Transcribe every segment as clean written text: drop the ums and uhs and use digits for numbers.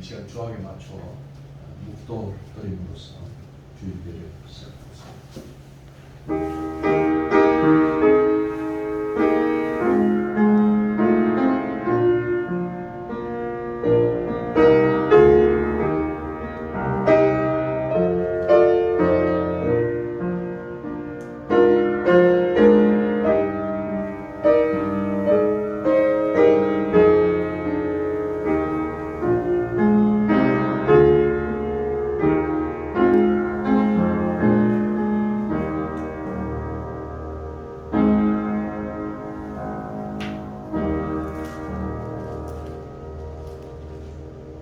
시간 주학에 맞춰 묵도 드림으로써 주일배를 시작하겠습니다.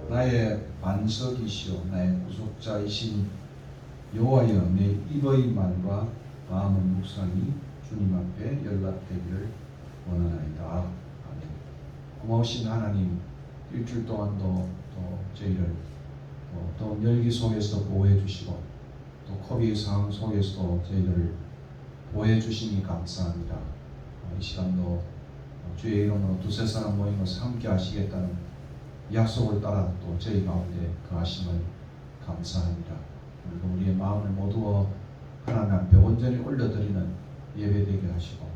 나의 반석이시오 나의 구속자이신 여호와여, 내 입의 말과 마음의 묵상이 주님 앞에 연락되기를 원하나이다. 아멘. 고마우신 하나님, 일주일 동안도 또 저희를 또 열기 속에서 보호해 주시고 또 코비드 상황 속에서도 저희들을 보호해 주시니 감사합니다. 이 시간도 주의 이름으로 두세 사람 모인 것을 함께 하시겠다는 약속을 따라 또 저희 가운데 거하심을 감사합니다. 오늘도 우리의 마음을 모두 하나님 앞에 온전히 올려드리는 예배되게 하시고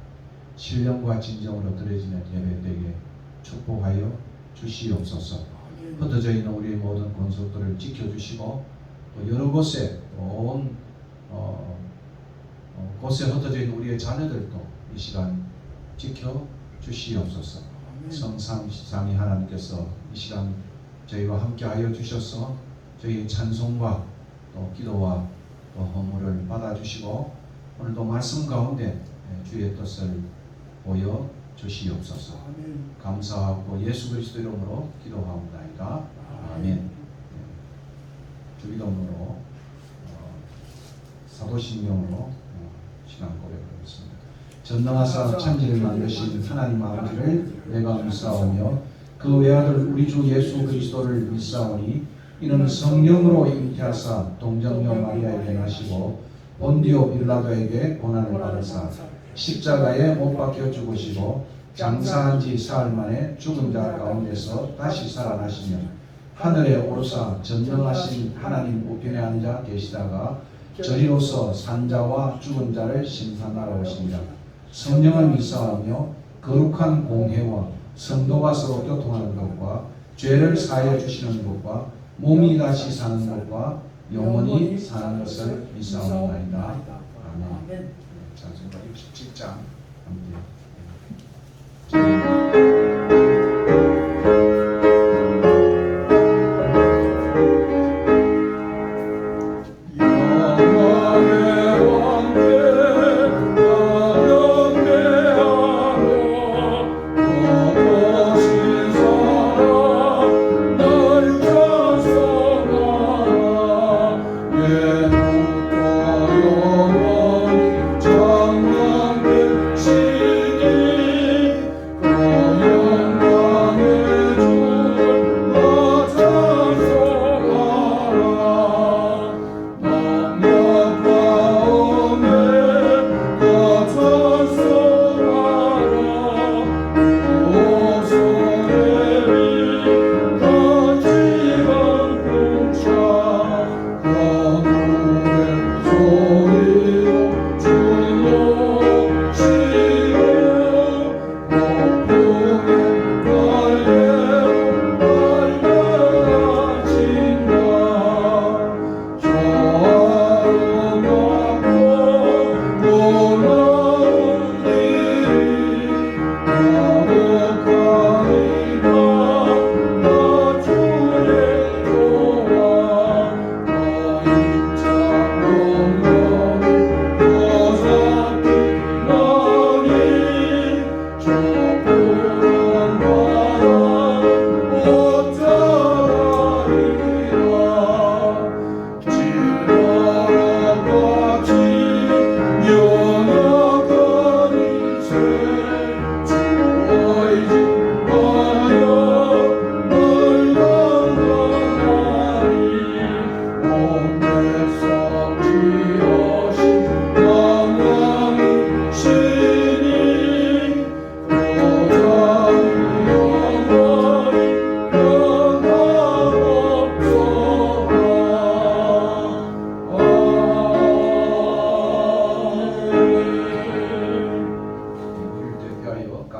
신령과 진정으로 드려지는 예배되게 축복하여 주시옵소서. 흩어져 있는 우리의 모든 권속들을 지켜주시고 또 여러 곳에 온 곳에 흩어져 있는 우리의 자녀들도 이 시간 지켜주시옵소서. 성삼위 하나님께서 이 시간 저희와 함께하여 주셔서 저희의 찬송과 또 기도와 또 헌물을 받아주시고 오늘도 말씀 가운데 주의 뜻을 보여 주시옵소서. 감사하고 예수 그리스도 이름으로 기도하옵나이다. 아멘. 주기도문으로 사도신경으로 신앙 고백하겠습니다. 전능하사 천지를 만드신 하나님 아버지를 내가 믿사오며 그 외아들 우리 주 예수 그리스도를 믿사오니 이는 성령으로 잉태하사 동정녀 마리아에게 나시고 본디오 빌라도에게 고난을 받으사 십자가에 못 박혀 죽으시고 장사한 지 사흘 만에 죽은 자 가운데서 다시 살아나시며 하늘에 오르사 전능하신 하나님 우편에 앉아 계시다가 저리로서 산자와 죽은 자를 심판하러 오십니다. 성령을 믿사오며 거룩한 공회와 성도가 서로 교통하는 것과 죄를 사하여 주시는 것과 몸이 다시 사는 것과 영원히 사는 것을 믿사옵나이다. 아멘. 찬송가 67장 함께 영원히 정령된 신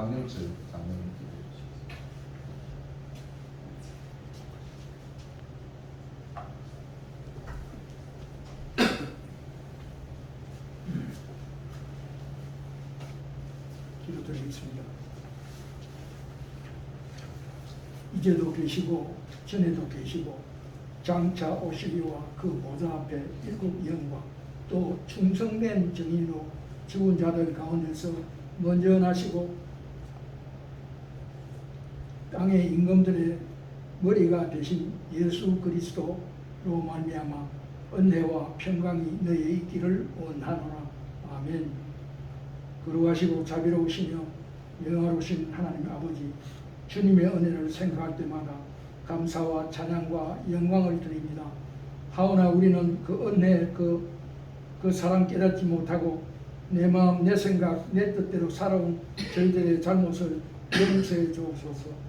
강영철 장로님 기도해 주십시오. 기도드리겠습니다. 이제도 계시고 전에도 계시고 장차 오시리와 그 보좌 앞에 일곱 영광 또 충성된 증인으로 죽은 자들 가운데서 먼저 나시고 땅의 임금들의 머리가 되신 예수 그리스도로 말미암아 은혜와 평강이 너희에 있기를 원하노라. 아멘. 거룩하시고 자비로우시며 영화로우신 하나님 아버지, 주님의 은혜를 생각할 때마다 감사와 찬양과 영광을 드립니다. 하오나 우리는 그 은혜, 그 사랑 깨닫지 못하고 내 마음, 내 생각, 내 뜻대로 살아온 저희들의 잘못을 용서해 주옵소서.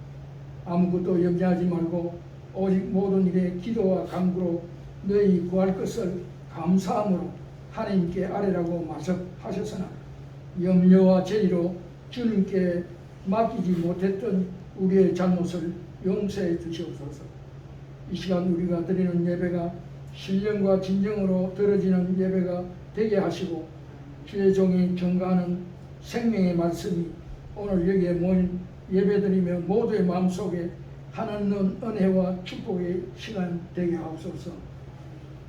아무것도 염려하지 말고 오직 모든 일에 기도와 간구로 너희 구할 것을 감사함으로 하나님께 아뢰라고 말씀하셨으나 염려와 죄로 주님께 맡기지 못했던 우리의 잘못을 용서해 주시옵소서. 이 시간 우리가 드리는 예배가 신령과 진정으로 드려지는 예배가 되게 하시고 주의 종이 전가하는 생명의 말씀이 오늘 여기에 모인 예배드리며 모두의 마음속에 하나님 은혜와 축복의 시간 되게 하옵소서.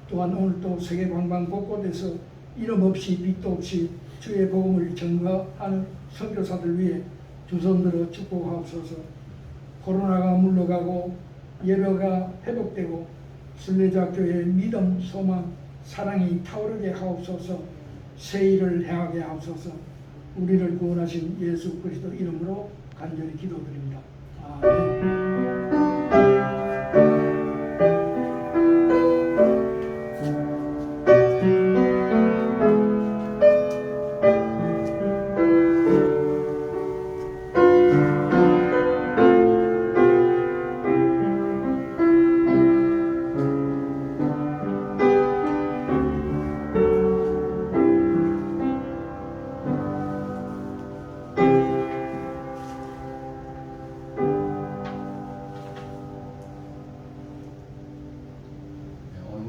또한 오늘도 세계 방방 곳곳에서 이름 없이 빛도 없이 주의 복음을 전가하는 선교사들 위해 두 손 들어 축복하옵소서. 코로나가 물러가고 예배가 회복되고 순례자 교회의 믿음, 소망, 사랑이 타오르게 하옵소서. 새 일을 행하게 하옵소서. 우리를 구원하신 예수 그리스도 이름으로 간절히 기도드립니다. 아멘.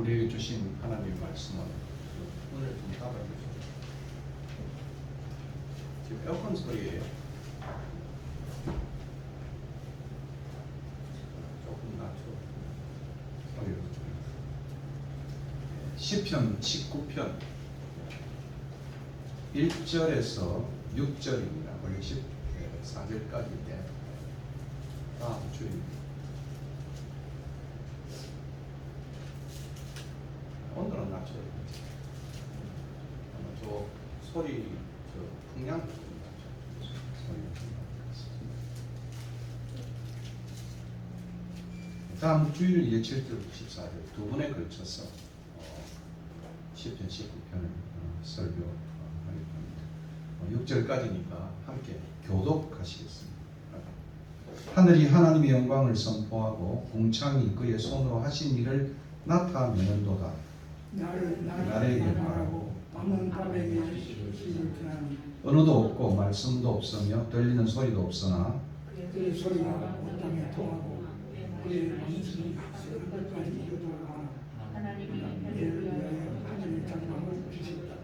우리에게 주신 하나님의 말씀은 오늘 좀 따라주세요. 지금 에어컨 소리예요. 조금 낮춰. 소리를 좀. 시편 19편 1절에서 6절입니다. 원래 14절까지인데 다음 주입니다. 오늘은 낮춰야 되지. 저 소리, 저 풍량 좀 낮춰. 소리가 좀 낮겠습니다. 다음 주일 7절 14절 두 번에 걸쳐서 시편 19편을 설교하겠습니다. 6절까지니까 함께 교독하시겠습니다. 하늘이 하나님의 영광을 선포하고 궁창이 그의 손으로 하신 일을 나타내는도다. 나에게 말하고 밤은 밤에게 시를 드나니 언어도 없고 말씀도 없으며 들리는 소리도 없으나 그의 소리가 온 땅에 통하고 그의 말씀이 하늘까지 이르도록 하나님이 하늘의 장막을 주셨다.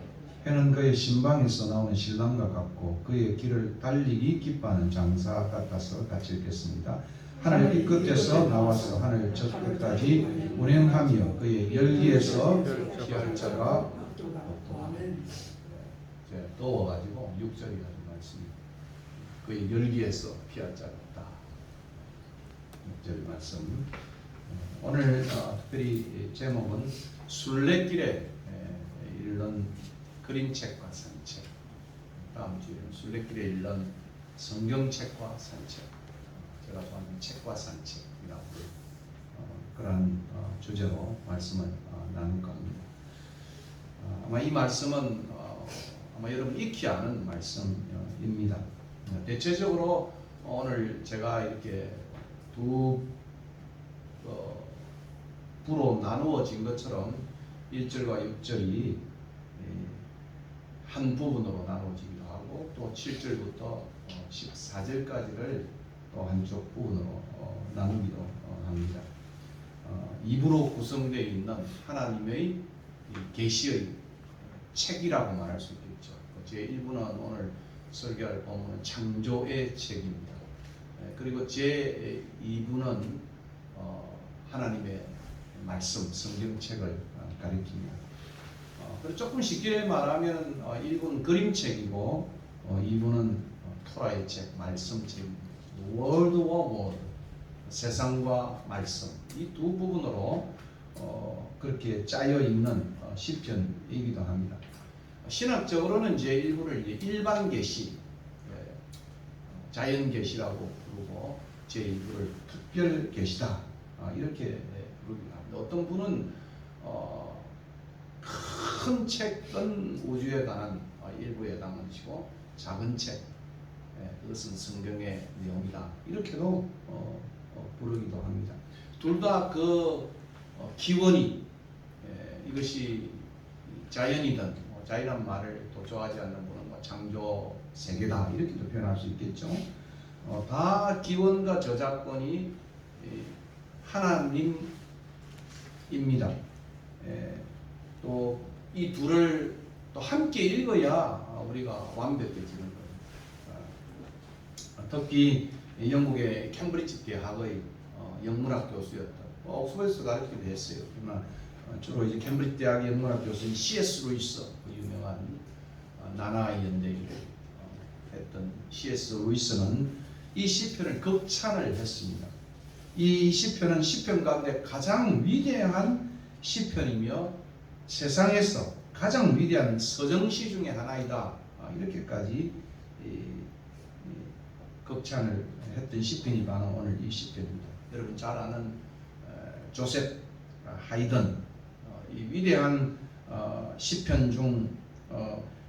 해는 그의 신방에서 나오는 신랑과 같고 그의 길을 달리기 기뻐하는 장사 같아서 같이 읽겠습니다. 하늘 이 끝에서 나와서 하늘 저 끝까지 운행하며 그의 열기에서 피할 자가 없도다. 더워가지고 6절이라는 말씀이 그의 열기에서 피할 자가 없다. 6절 말씀. 오늘 특별히 제목은 순례길에 읽는 그림책과 산책. 다음 주에는 순례길에 읽는 성경책과 산책. 제가 좋아하는 책과 산책이라고 그런 주제로 말씀을 나눌까 합니다. 아마 이 말씀은 아마 여러분 익히 아는 말씀입니다. 대체적으로 오늘 제가 이렇게 두 부로 나누어진 것처럼 1절과 6절이 한 부분으로 나누어지기도 하고 또 7절부터 14절까지를 또 한쪽 부분으로 나누기도 합니다. 2부로 구성되어 있는 하나님의 이 계시의 책이라고 말할 수 있겠죠. 제 1부는 오늘 설교할 본문은 창조의 책입니다. 그리고 제 2부는 하나님의 말씀, 성경책을 가리킵니다. 그리고 조금 쉽게 말하면 1부는 그림책이고 2부는 토라의 책, 말씀책입니다. 월드와 워드, 세상과 말씀, 이 두 부분으로 그렇게 짜여 있는 시편이기도 합니다. 신학적으로는 제 1부를 일반 계시, 자연 계시라고 부르고 제 2부를 특별 계시다 이렇게 부르기도 합니다. 어떤 분은 큰 책은 우주에 관한 일부에 해당하는 것이고 작은 책, 그것은 성경의 내용이다 이렇게도 부르기도 합니다. 둘 다 그 기원이 이것이 자연이든 자연이라는 말을 또 좋아하지 않는 분은 창조 세계다 이렇게도 표현할 수 있겠죠. 다 기원과 저작권이 하나님입니다. 또 이 둘을 또 함께 읽어야 우리가 완벽해지는 거예요. 특히 영국의 캠브리지 대학의 영문학 교수였던 옥스퍼드에서 가르치기도 했어요. 그러나 주로 이제 캠브리지 대학의 영문학 교수인 C.S. 루이스, 그 유명한 나나의 연대기를 했던 C.S. 루이스는 이 시편을 극찬을 했습니다. 이 시편은 시편 가운데 가장 위대한 시편이며 세상에서 가장 위대한 서정시 중에 하나이다. 이렇게까지 극찬을 했던 시편이 바로 오늘 이 시편입니다. 여러분 잘 아는 조셉 하이든, 이 위대한 시편 중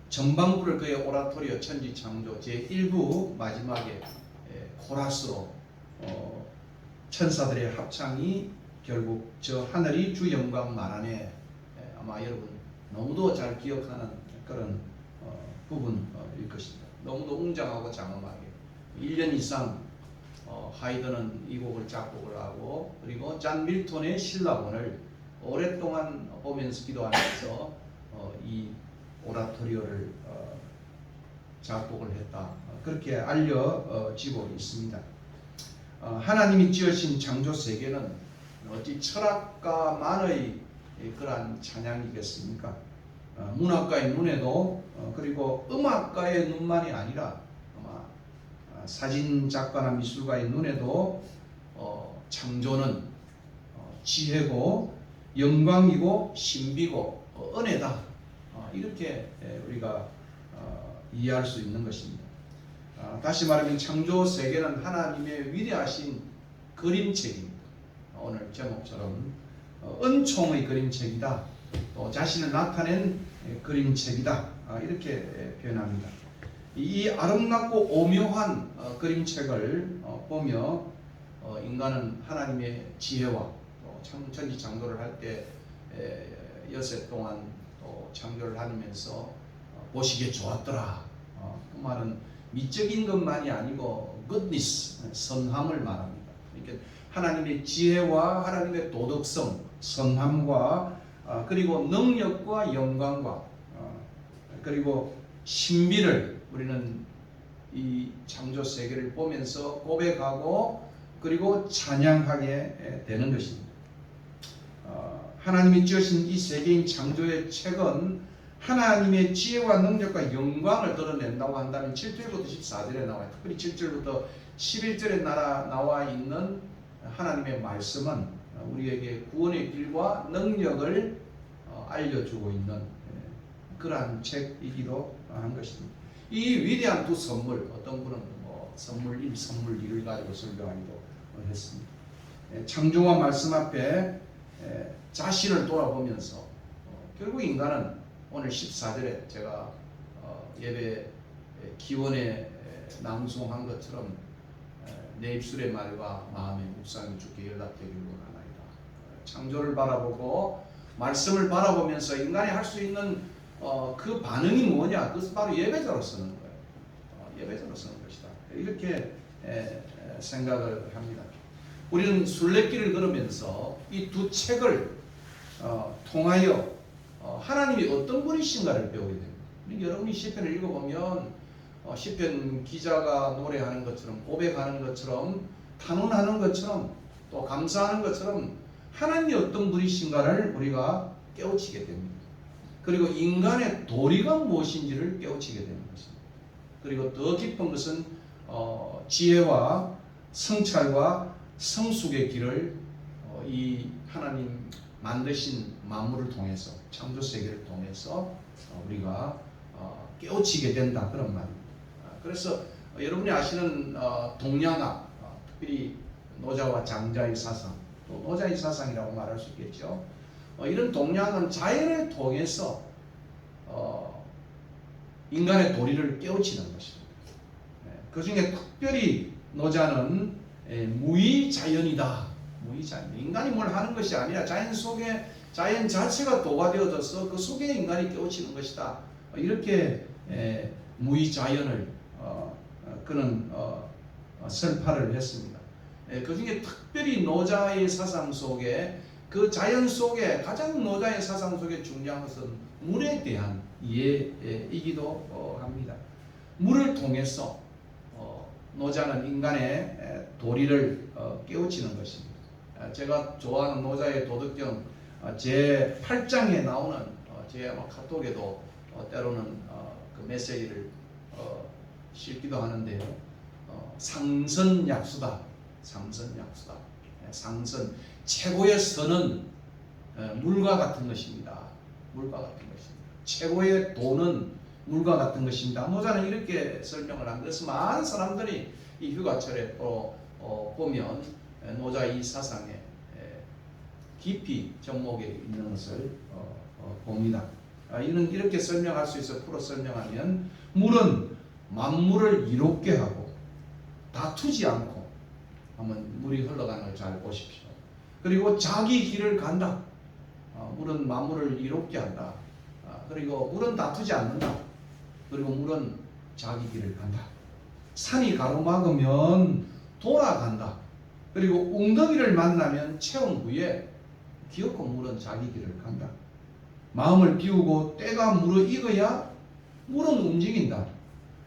전반부를 그의 오라토리오 천지창조 제1부 마지막에 코러스로 천사들의 합창이 결국 저 하늘이 주 영광 만하네, 아마 여러분 너무도 잘 기억하는 그런 부분일 것입니다. 너무도 웅장하고 장엄하게 1년 이상 하이든은 이 곡을 작곡을 하고, 그리고 잔 밀턴의 신라본을 오랫동안 보면서 기도하면서 이 오라토리오를 작곡을 했다, 그렇게 알려지고 있습니다. 하나님이 지으신 창조 세계는 어찌 철학가만의 그러한 찬양이겠습니까? 문학가의 눈에도 그리고 음악가의 눈만이 아니라 아마 사진 작가나 미술가의 눈에도 창조는 지혜고 영광이고 신비고 은혜다, 이렇게 우리가 이해할 수 있는 것입니다. 다시 말하면 창조 세계는 하나님의 위대하신 그림책입니다. 오늘 제목처럼 은총의 그림책이다, 또 자신을 나타낸 그림책이다, 이렇게 표현합니다. 이 아름답고 오묘한 그림책을 보며 인간은 하나님의 지혜와 또 천지창조를 할 때 여세 동안 또 창조를 하면서 보시기에 좋았더라. 그 말은 미적인 것만이 아니고 goodness, 선함을 말합니다. 그러니까 하나님의 지혜와 하나님의 도덕성, 선함과 그리고 능력과 영광과 그리고 신비를 우리는 이 창조 세계를 보면서 고백하고 그리고 찬양하게 되는 것입니다. 하나님이 지으신 이 세계인 창조의 책은 하나님의 지혜와 능력과 영광을 드러낸다고 한다면 7절부터 14절에 나와요. 특별히 7절부터 11절에 나와 있는 하나님의 말씀은 우리에게 구원의 길과 능력을 알려주고 있는 그러한 책이기도 한 것입니다. 이 위대한 두 선물, 어떤 분은 선물 1, 선물 2를 가지고 설교하기도 했습니다. 창조와 말씀 앞에 자신을 돌아보면서 결국 인간은 오늘 14절에 제가 예배 기원에 낭송한 것처럼 내 입술의 말과 마음의 묵상이 주께 연락되기를 원하나이다. 창조를 바라보고 말씀을 바라보면서 인간이 할 수 있는 그 반응이 뭐냐? 그것은 바로 예배자로 쓰는 거예요. 예배자로 쓰는 것이다. 이렇게 생각을 합니다. 우리는 순례길을 걸으면서 이 두 책을 통하여 하나님이 어떤 분이신가를 배우게 됩니다. 여러분이 시편을 읽어보면 시편 기자가 노래하는 것처럼, 고백하는 것처럼, 탄원하는 것처럼, 또 감사하는 것처럼 하나님이 어떤 분이신가를 우리가 깨우치게 됩니다. 그리고 인간의 도리가 무엇인지를 깨우치게 되는 것입니다. 그리고 더 깊은 것은 지혜와 성찰과 성숙의 길을 이 하나님 만드신 만물을 통해서, 창조 세계를 통해서 우리가 깨우치게 된다, 그런 말입니다. 그래서 여러분이 아시는 동양학, 특별히 노자와 장자의 사상, 또 노자의 사상이라고 말할 수 있겠죠. 이런 동양은 자연을 통해서 인간의 도리를 깨우치는 것입니다. 그 중에 특별히 노자는 무의자연이다. 무의자연. 인간이 뭘 하는 것이 아니라 자연 속에 자연 자체가 도가 되어져서 그 속에 인간이 깨우치는 것이다. 이렇게 무의자연을 그는 설파를 했습니다. 그 중에 특별히 노자의 사상 속에, 그 자연 속에 가장 노자의 사상 속에 중요한 것은 물에 대한 이해이기도 합니다. 물을 통해서 노자는 인간의 도리를 깨우치는 것입니다. 제가 좋아하는 노자의 도덕경 제 8장에 나오는 제 카톡에도 때로는 그 메시지를 싣기도 하는데요. 상선약수다. 상선약수다. 상선, 최고의 선은 물과 같은 것입니다. 물과 같은 것입니다. 최고의 도는 물과 같은 것입니다. 노자는 이렇게 설명을 합니다. 그래서 많은 사람들이 이 휴가철에 보면 노자 이 사상에 깊이 접목에 있는 것을 봅니다. 이는 이렇게 설명할 수 있어. 풀어 설명하면 물은 만물을 이롭게 하고 다투지 않고, 한번 물이 흘러가는 걸 잘 보십시오. 그리고 자기 길을 간다. 물은 만물을 이롭게 한다. 그리고 물은 다투지 않는다. 그리고 물은 자기 길을 간다. 산이 가로막으면 돌아간다. 그리고 웅덩이를 만나면 체험 후에 기어코 물은 자기 길을 간다. 마음을 비우고 때가 무르익어야 물은 움직인다.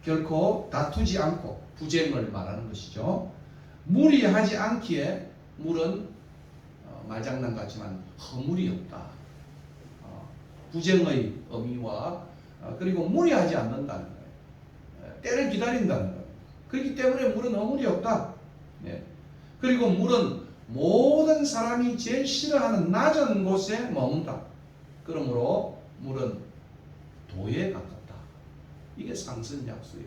결코 다투지 않고, 부쟁을 말하는 것이죠. 무리하지 않기에 물은 말장난 같지만 허물이 없다. 부쟁의 의미와 그리고 무리하지 않는다는 거예요. 때를 기다린다는 거예요. 그렇기 때문에 물은 허물이 없다. 그리고 물은 모든 사람이 제일 싫어하는 낮은 곳에 머문다. 그러므로 물은 도에 가깝다. 이게 상선약수의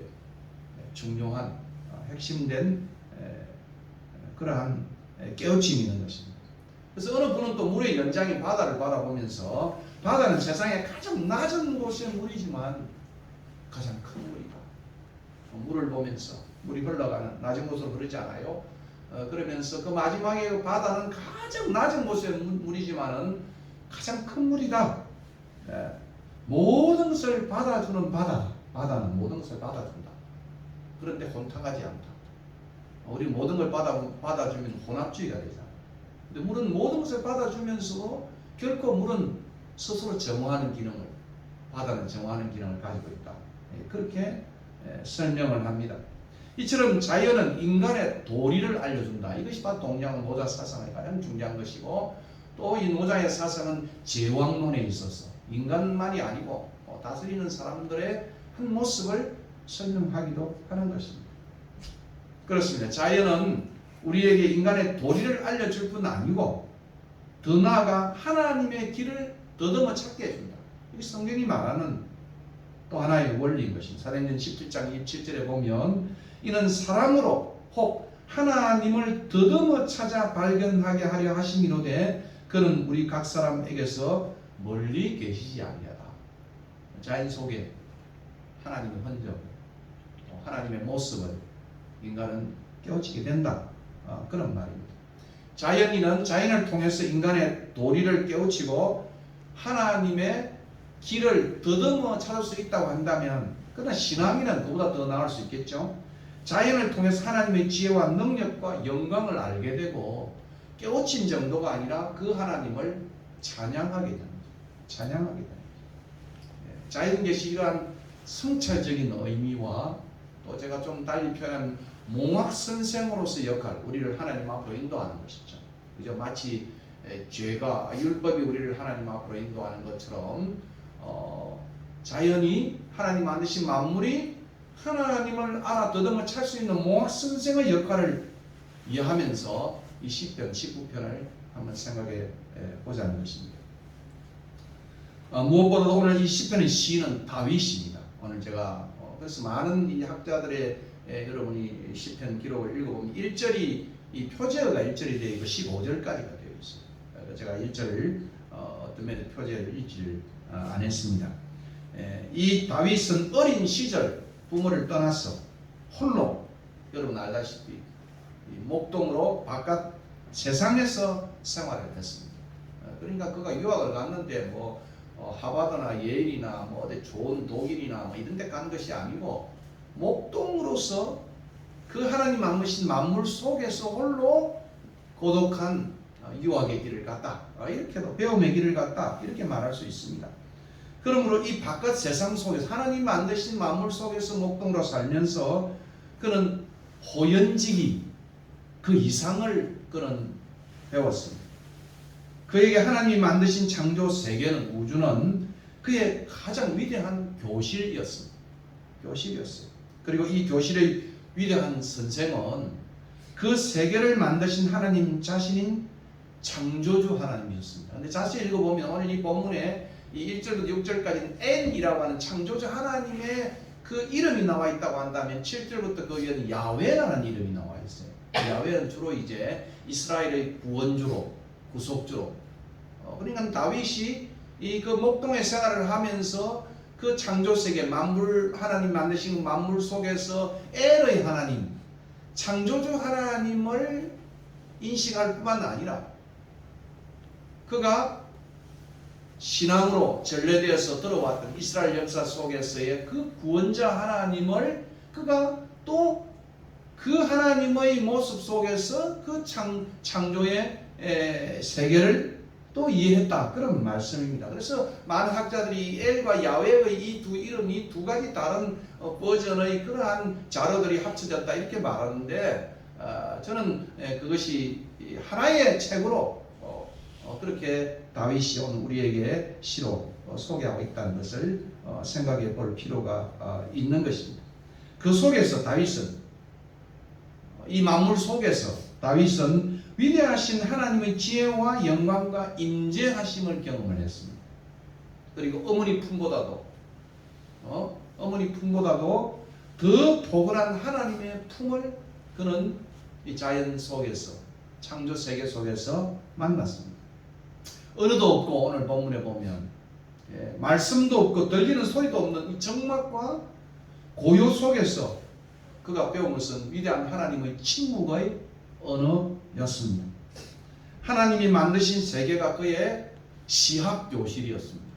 중요한 핵심된 그러한 깨우침이 있는 것입니다. 그래서 어느 분은 또 물의 연장인 바다를 바라보면서, 바다는 세상에 가장 낮은 곳의 물이지만 가장 큰 물이다. 물을 보면서, 물이 흘러가는 낮은 곳으로 흐르지 않아요. 그러면서 그 마지막에 그 바다는 가장 낮은 곳의 물이지만은 가장 큰 물이다. 모든 것을 받아주는 바다. 바다는 모든 것을 받아준다. 그런데 혼탁하지 않다. 우리 모든 걸 받아주면 혼합주의가 되잖아. 근데 물은 모든 것을 받아주면서 결코 물은 스스로 정화하는 기능을, 바다는 정화하는 기능을 가지고 있다. 그렇게 설명을 합니다. 이처럼 자연은 인간의 도리를 알려준다. 이것이 바로 동양 노자 사상의 가장 중요한 것이고, 또 이 노자의 사상은 제왕론에 있어서 인간만이 아니고 다스리는 사람들의 한 모습을 설명하기도 하는 것입니다. 그렇습니다. 자연은 우리에게 인간의 도리를 알려줄 뿐 아니고, 더 나아가 하나님의 길을 더듬어 찾게 해준다. 이게 성경이 말하는 또 하나의 원리인 것입니다. 사도행전 17장 27절에 보면, 이는 사람으로 혹 하나님을 더듬어 찾아 발견하게 하려 하심이로되 그는 우리 각 사람에게서 멀리 계시지 아니하다. 자연 속에 하나님의 흔적, 하나님의 모습을 인간은 깨우치게 된다. 그런 말입니다. 자연인은 자연을 통해서 인간의 도리를 깨우치고 하나님의 길을 더듬어 찾을 수 있다고 한다면, 그러나 신앙인은 그보다 더 나을 수 있겠죠. 자연을 통해서 하나님의 지혜와 능력과 영광을 알게 되고 깨우친 정도가 아니라 그 하나님을 찬양하게 됩니다. 찬양하게 됩니다. 자연계시 이러한 성찰적인 의미와 또 제가 좀 달리 표현한 몽학선생으로서 역할, 우리를 하나님 앞으로 인도하는 것이죠. 그죠? 마치 죄가 율법이 우리를 하나님 앞으로 인도하는 것처럼 자연이 하나님 만드신 만물이 하나님을 알아듣으면 찰 수 있는 몽학선생의 역할을 이해하면서 이 시편 19편을 한번 생각해 보자는 것입니다. 무엇보다도 오늘 이 시편의 시인은 다윗입니다. 오늘 제가 그래서 많은 이 학자들의 여러분이 시편 기록을 읽어보면 1절이 이 표제어가 1절이 되어 있고 15절까지가 되어 있어요. 제가 1절을 어떤 면에 표제를 읽지를 안 했습니다. 이 다윗은 어린 시절 부모를 떠나서 홀로 여러분 알다시피 목동으로 바깥 세상에서 생활을 했습니다. 그러니까 그가 유학을 갔는데 뭐 하버드나 예일이나 뭐 어디 좋은 독일이나 뭐 이런 데 간 것이 아니고 목동으로서 그 하나님 만드신 만물 속에서 홀로 고독한 유학의 길을 갔다. 이렇게도 배움의 길을 갔다. 이렇게 말할 수 있습니다. 그러므로 이 바깥 세상 속에서 하나님 만드신 만물 속에서 목동으로 살면서 그는 호연지기 그 이상을 그는 배웠습니다. 그에게 하나님이 만드신 창조 세계는 우주는 그의 가장 위대한 교실이었습니다. 교실이었어요. 그리고 이 교실의 위대한 선생은 그 세계를 만드신 하나님 자신인 창조주 하나님이었습니다. 근데 자세히 읽어보면 오늘 이 본문에 이 1절부터 6절까지는 N이라고 하는 창조주 하나님의 그 이름이 나와 있다고 한다면 7절부터 그 위에는 야훼라는 이름이 나와 있어요. 야훼는 주로 이제 이스라엘의 구원주로, 구속주로. 그러니까 다윗이 이 그 목동의 생활을 하면서 그 창조 세계 만물 하나님 만드신 만물 속에서 엘의 하나님, 창조주 하나님을 인식할 뿐만 아니라 그가 신앙으로 전래되어서 들어왔던 이스라엘 역사 속에서의 그 구원자 하나님을 그가 또 그 하나님의 모습 속에서 그 창조의 세계를 또 이해했다. 그런 말씀입니다. 그래서 많은 학자들이 엘과 야훼의 이 두 이름이 두 가지 다른 버전의 그러한 자료들이 합쳐졌다 이렇게 말하는데 저는 그것이 하나의 책으로 그렇게 다윗이 오늘 우리에게 시로 소개하고 있다는 것을 생각해 볼 필요가 있는 것입니다. 그 속에서 다윗은 이 만물 속에서 다윗은 위대하신 하나님의 지혜와 영광과 임재하심을 경험을 했습니다. 그리고 어머니 품보다도 더 포근한 하나님의 품을 그는 이 자연 속에서 창조 세계 속에서 만났습니다. 언어도 없고 오늘 본문에 보면 말씀도 없고 들리는 소리도 없는 이 적막과 고요 속에서 그가 배운 것은 위대한 하나님의 침묵의 언어였습니다. 하나님이 만드신 세계가 그의 시학 교실이었습니다.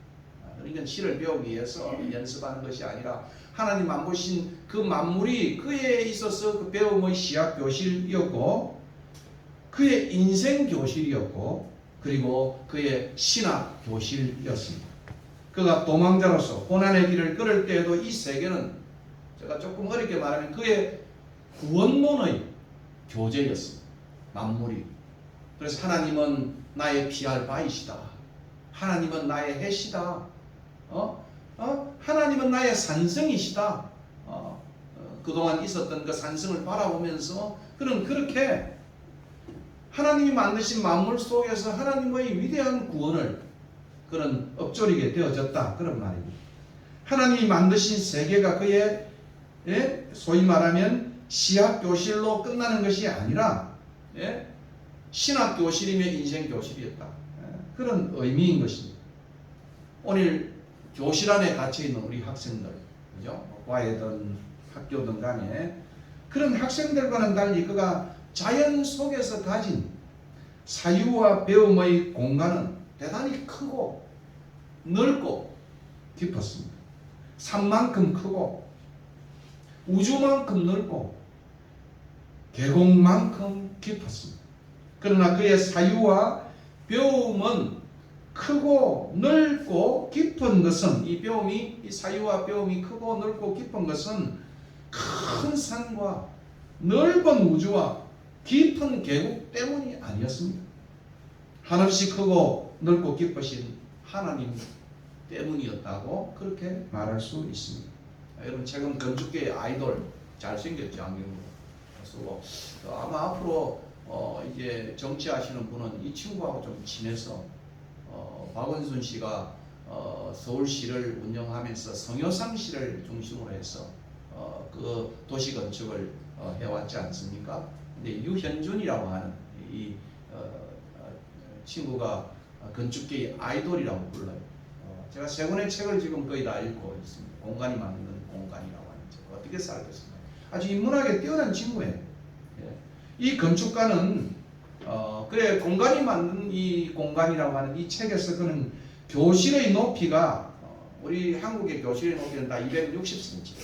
그러니까 시를 배우기 위해서 연습하는 것이 아니라 하나님 만드신 그 만물이 그에 있어서 그 배움의 시학 교실이었고 그의 인생 교실이었고 그리고 그의 신학 교실이었습니다. 그가 도망자로서 고난의 길을 걸을 때에도 이 세계는 제가 조금 어렵게 말하면 그의 구원론의 교재였습니다. 만물이. 그래서 하나님은 나의 피할 바이시다. 하나님은 나의 해시다. 하나님은 나의 산성이시다. 그동안 있었던 그 산성을 바라보면서 그는 그렇게 하나님이 만드신 만물 속에서 하나님의 위대한 구원을 그는 읊조리게 되어졌다. 그런 말입니다. 하나님이 만드신 세계가 그의 소위 말하면 시학교실로 끝나는 것이 아니라 신학교실이며 인생교실이었다. 그런 의미인 것입니다. 오늘 교실 안에 갇혀있는 우리 학생들, 그죠? 과외든 학교든 간에 그런 학생들과는 달리 그가 자연 속에서 가진 사유와 배움의 공간은 대단히 크고 넓고 깊었습니다. 산만큼 크고 우주만큼 넓고 계곡만큼 깊었습니다. 그러나 그의 사유와 뼈음은 크고 넓고 깊은 것은 이 사유와 뼈음이 크고 넓고 깊은 것은 큰 산과 넓은 우주와 깊은 계곡 때문이 아니었습니다. 한없이 크고 넓고 깊으신 하나님 때문이었다고 그렇게 말할 수 있습니다. 여러분 최근 건축계의 아이돌 잘생겼죠. 안경으로 쓰고 아마 앞으로 이제 정치하시는 분은 이 친구하고 좀 친해서 박원순 씨가 서울시를 운영하면서 성효상시를 중심으로 해서 그 도시 건축을 해왔지 않습니까? 근데 유현준이라고 하는 이 친구가 건축계의 아이돌이라고 불러요. 제가 세 권의 책을 지금 거의 다 읽고 있습니다. 공간이 만드는 공간이라고 하는 책. 어떻게 살겠습니까? 아주 인문학에 뛰어난 친구예요. 이 건축가는 그래 공간이 만든 이 공간이라고 하는 이 책에서 그는 교실의 높이가 우리 한국의 교실의 높이는 다 260cm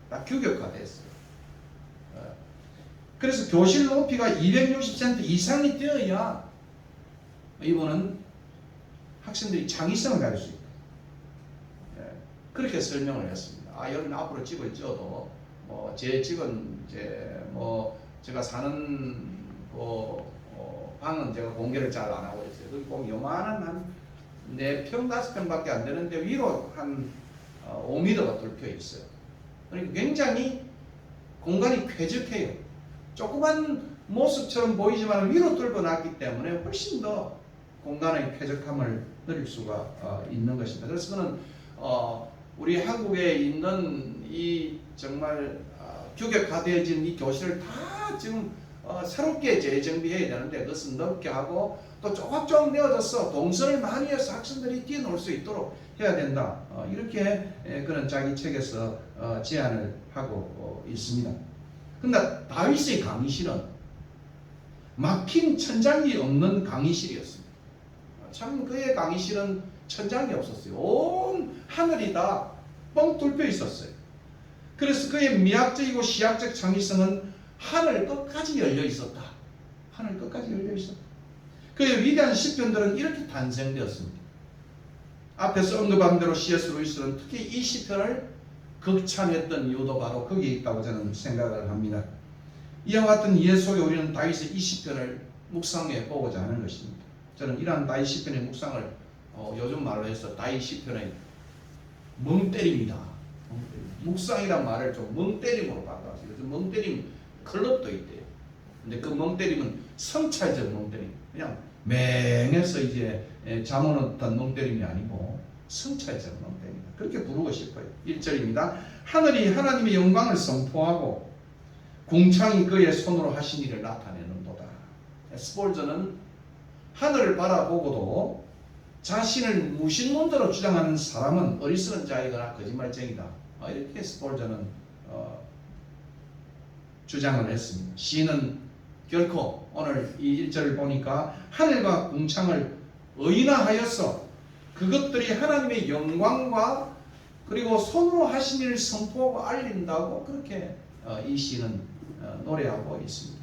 다 규격화됐어요. 그래서 교실 높이가 260cm 이상이 되어야 이분은 학생들이 창의성을 가질 수 있다. 그렇게 설명을 했습니다. 여기는 앞으로 집을 지어도 제 집은 이제 제가 사는 방은 제가 공개를 잘 안 하고 있어요. 거기 보면 요만한 한 4평, 5평밖에 안 되는데 위로 한 5m가 뚫혀 있어요. 그러니까 굉장히 공간이 쾌적해요. 조그만 모습처럼 보이지만 위로 뚫어 놨기 때문에 훨씬 더 공간의 쾌적함을 누릴 수가 있는 것입니다. 그래서 그는 우리 한국에 있는 이 정말 규격화되어진 이 교실을 다 지금 새롭게 재정비해야 되는데 그것은 넓게 하고 또 조각조각 내어져서 동선을 많이 해서 학생들이 뛰어놀 수 있도록 해야 된다. 이렇게 그런 자기 책에서 제안을 하고 있습니다. 그런데 다윗의 강의실은 막힌 천장이 없는 강의실이었습니다. 참 그의 강의실은 천장이 없었어요. 온 하늘이 다 뻥 뚫려 있었어요. 그래서 그의 미학적이고 시학적 창의성은 하늘 끝까지 열려 있었다. 하늘 끝까지 열려 있었다. 그의 위대한 시편들은 이렇게 탄생되었습니다. 앞에서 언급한 대로 C.S. 루이스는 특히 이 시편을 극찬했던 이유도 바로 거기에 있다고 저는 생각을 합니다. 이와 같은 이해 속에 우리는 다윗의 이 시편을 묵상해 보고자 하는 것입니다. 저는 이러한 다윗 시편의 묵상을 요즘 말로 해서 다윗 시편의 멍때립니다. 묵상이란 말을 좀 멍때림으로 바꿔서 요즘 멍때림 클럽도 있대요. 근데 그 멍때림은 성찰적 멍때림, 그냥 맹해서 이제 잠오는 멍때림이 아니고 성찰적 멍때림이다. 그렇게 부르고 싶어요. 1절입니다. 하늘이 하나님의 영광을 선포하고 궁창이 그의 손으로 하신 일을 나타내는도다. 스폴저는 하늘을 바라보고도 자신을 무신론자로 주장하는 사람은 어리석은 자이거나 거짓말쟁이다. 이렇게 스폴저는 주장을 했습니다. 시인은 결코 오늘 이 1절을 보니까 하늘과 궁창을 의인화하여서 그것들이 하나님의 영광과 그리고 손으로 하신 일을 선포하고 알린다고 그렇게 이 시인은 노래하고 있습니다.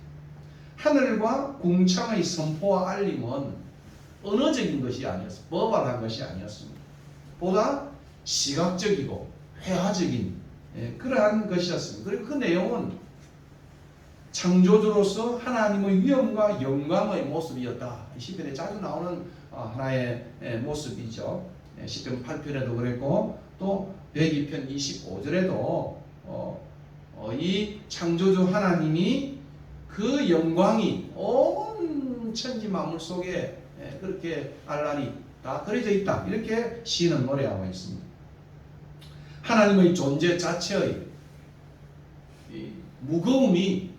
하늘과 궁창의 선포와 알림은 언어적인 것이 아니었습니다. 버발한 것이 아니었습니다. 보다 시각적이고 회화적인 그러한 것이었습니다. 그리고 그 내용은 창조주로서 하나님의 위엄과 영광의 모습이었다. 시편에 자주 나오는 하나의 모습이죠. 시편 8편에도 그랬고 또 102편 25절에도 이 창조주 하나님이 그 영광이 온 천지 만물 속에 그렇게 알라리 다 그려져 있다. 이렇게 시인은 노래하고 있습니다. 하나님의 존재 자체의 이 무거움이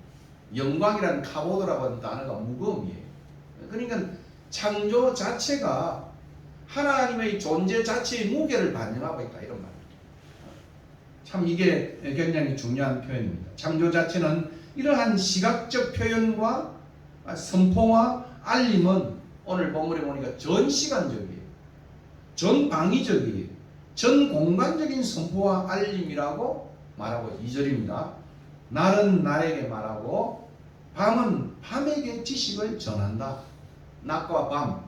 영광이라는 카보드라고 하는 단어가 무거움이에요. 그러니까 창조 자체가 하나님의 존재 자체의 무게를 반영하고 있다. 이런 말입니다. 참 이게 굉장히 중요한 표현입니다. 창조 자체는 이러한 시각적 표현과 선포와 알림은 오늘 본문에 보니까 전시간적이에요. 전방위적이에요. 전공간적인 선포와 알림이라고 말하고 2절입니다. 날은 날에게 말하고 밤은 밤에게 지식을 전한다. 낮과 밤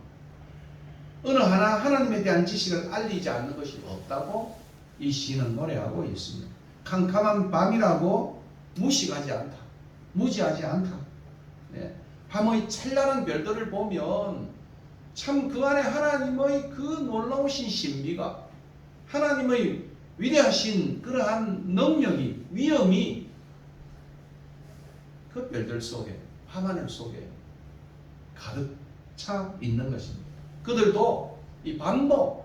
어느 하나 하나님에 대한 지식을 알리지 않는 것이 없다고 이 시는 노래하고 있습니다. 캄캄한 밤이라고 무식하지 않다. 무지하지 않다. 네. 밤의 찬란한 별들을 보면 참 그 안에 하나님의 그 놀라우신 신비가 하나님의 위대하신 그러한 능력이 위엄이 그 별들 속에 밤하늘 속에 가득 차 있는 것입니다. 그들도 이 밤도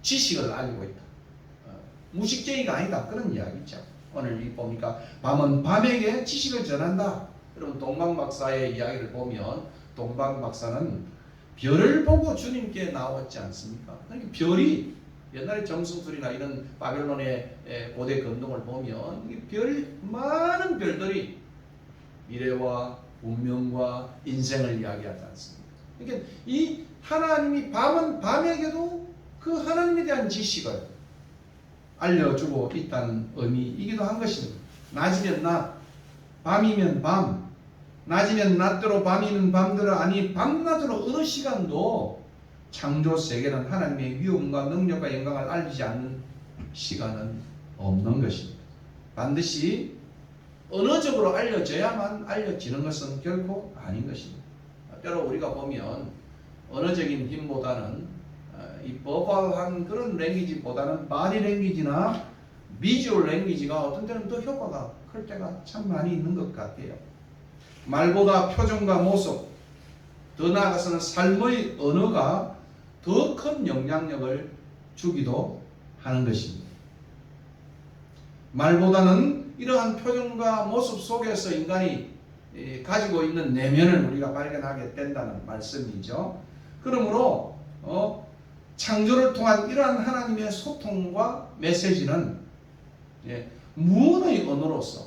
지식을 알고 있다. 무식쟁이가 아니다. 그런 이야기죠. 오늘 이 보니까 밤은 밤에게 지식을 전한다. 여러분 동방 박사의 이야기를 보면 동방 박사는 별을 보고 주님께 나왔지 않습니까? 그러니까 별이 옛날에 정승술이나 이런 바벨론의 고대 건동을 보면 많은 별들이 미래와 운명과 인생을 이야기하지 않습니까? 그러니까 이 하나님이 밤은 밤에게도 그 하나님에 대한 지식을 알려주고 있다는 의미이기도 한 것입니다. 낮이면 낮, 밤이면 밤, 낮이면 낮대로 밤이면 밤대로 아니 밤낮으로 어느 시간도 창조 세계는 하나님의 위엄과 능력과 영광을 알리지 않는 시간은 없는 것입니다. 반드시 언어적으로 알려져야만 알려지는 것은 결코 아닌 것입니다. 때로 우리가 보면 언어적인 힘보다는 이 버발한 그런 랭귀지보다는 바디 랭귀지나 비주얼 랭귀지가 어떤 때는 더 효과가 클 때가 참 많이 있는 것 같아요. 말보다 표정과 모습, 더 나아가서는 삶의 언어가 더 큰 영향력을 주기도 하는 것입니다. 말보다는 이러한 표정과 모습 속에서 인간이 가지고 있는 내면을 우리가 발견하게 된다는 말씀이죠. 그러므로 창조를 통한 이러한 하나님의 소통과 메시지는 무언의 언어로서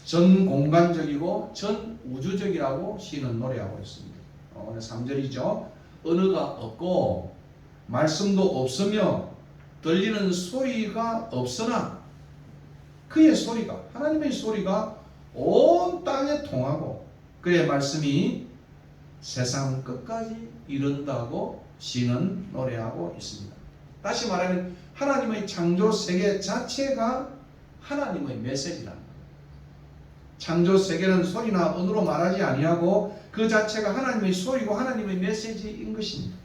전 공간적이고 전 우주적이라고 시는 노래하고 있습니다. 오늘 3절이죠. 언어가 없고 말씀도 없으며 들리는 소리가 없으나 그의 소리가 하나님의 소리가 온 땅에 통하고 그의 말씀이 세상 끝까지 이른다고 시는 노래하고 있습니다. 다시 말하면 하나님의 창조 세계 자체가 하나님의 메시지랍니다. 창조 세계는 소리나 언어로 말하지 아니하고 그 자체가 하나님의 소리고 하나님의 메시지인 것입니다.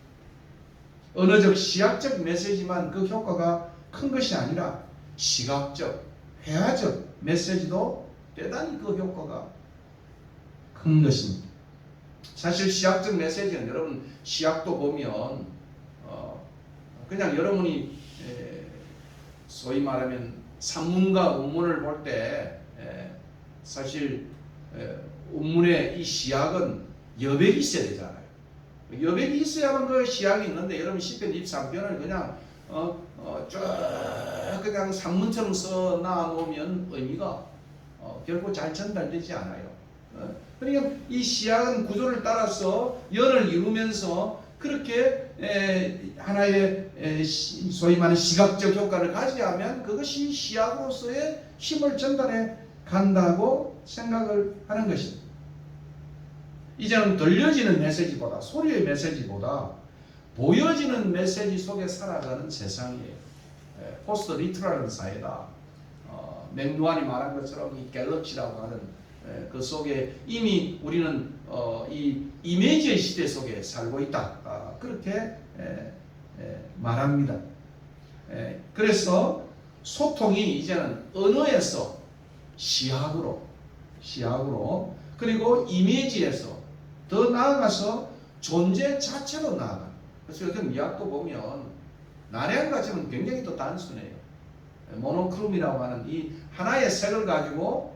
언어적 시학적 메시지만 그 효과가 큰 것이 아니라 시각적, 회화적 메시지도 대단히 그 효과가 큰 것입니다. 사실 시학적 메시지는 여러분 시학도 보면 그냥 여러분이 소위 말하면 산문과 운문을 볼 때 사실 운문의 이 시학은 여백이 있어야 되잖아요. 여백이 있어야만 그 시학이 있는데 여러분 10편 23편을 그냥 쭉 그냥 산문처럼 써 놔놓으면 의미가 결코 잘 전달되지 않아요. 그러니까 이 시학은 구조를 따라서 연을 이루면서 그렇게 하나의 소위 말하는 시각적 효과를 가져야면 그것이 시학으로서의 힘을 전달해 간다고 생각을 하는 것입니다. 이제는 들려지는 메시지보다 소리의 메시지보다 보여지는 메시지 속에 살아가는 세상이에요. 포스트 리트럴한 사회다. 맥루안이 말한 것처럼 이 갤럭시라고 하는 그 속에 이미 우리는 이 이미지의 시대 속에 살고 있다. 그렇게 말합니다. 그래서 소통이 이제는 언어에서 시학으로 그리고 이미지에서 더 나아가서 존재 자체로 나아가. 그래서 요즘 미학도 보면 나래한 가지는 굉장히 또 단순해요. 모노크롬이라고 하는 이 하나의 색을 가지고